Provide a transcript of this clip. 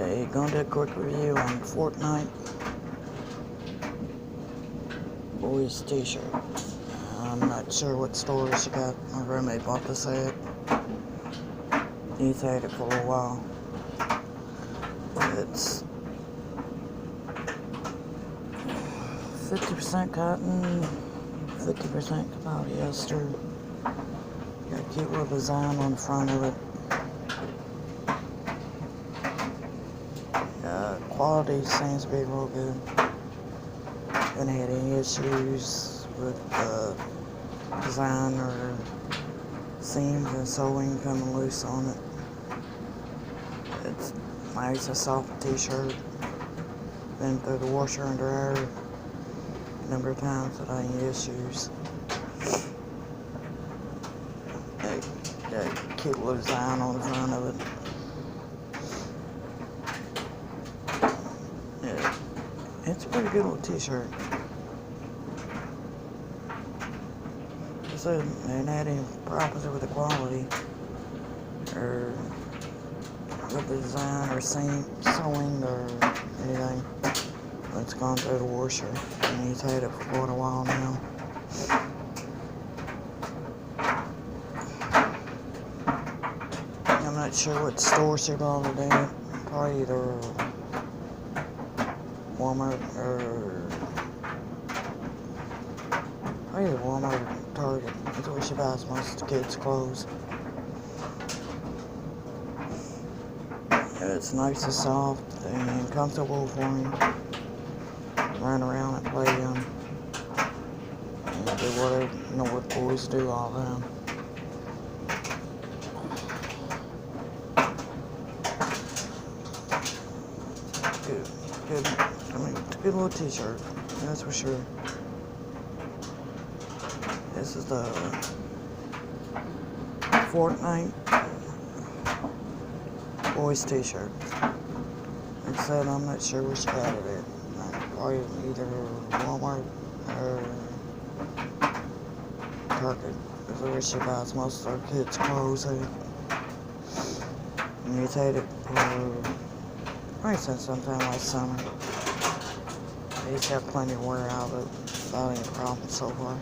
Okay, gonna do a quick review on Fortnite boys t-shirt. I'm not sure what store she got. My roommate bought this at. He's had it for a while. It's 50% cotton, 50% polyester. Got a cute little design on the front of it. Quality seems to be real good. Haven't had any issues with design or seams and sewing coming loose on it. It's nice, a soft t-shirt. Been through the washer and dryer a number of times without any issues. Got a cute little design on the front of it. It's a pretty good little t-shirt. I said I didn't have any problems with the quality or with the design or sewing or anything. It's gone through the washer and he's had it for quite a while now. I'm not sure what store she bought it at. Probably either Walmart or Target. That's where she buys most of the kids' clothes. It's nice and soft and comfortable for me. Run around and play and do whatever, you know what boys do all the time. Good. I mean, it's a good little t-shirt, that's for sure. This is the Fortnite boys t-shirt. Like I said, I'm not sure where she got it at. Probably either Walmart or Target. That's where she buys most of our kids' clothes at. And he's had it for probably since sometime last summer. He's got plenty of wear out of it without any problems so far.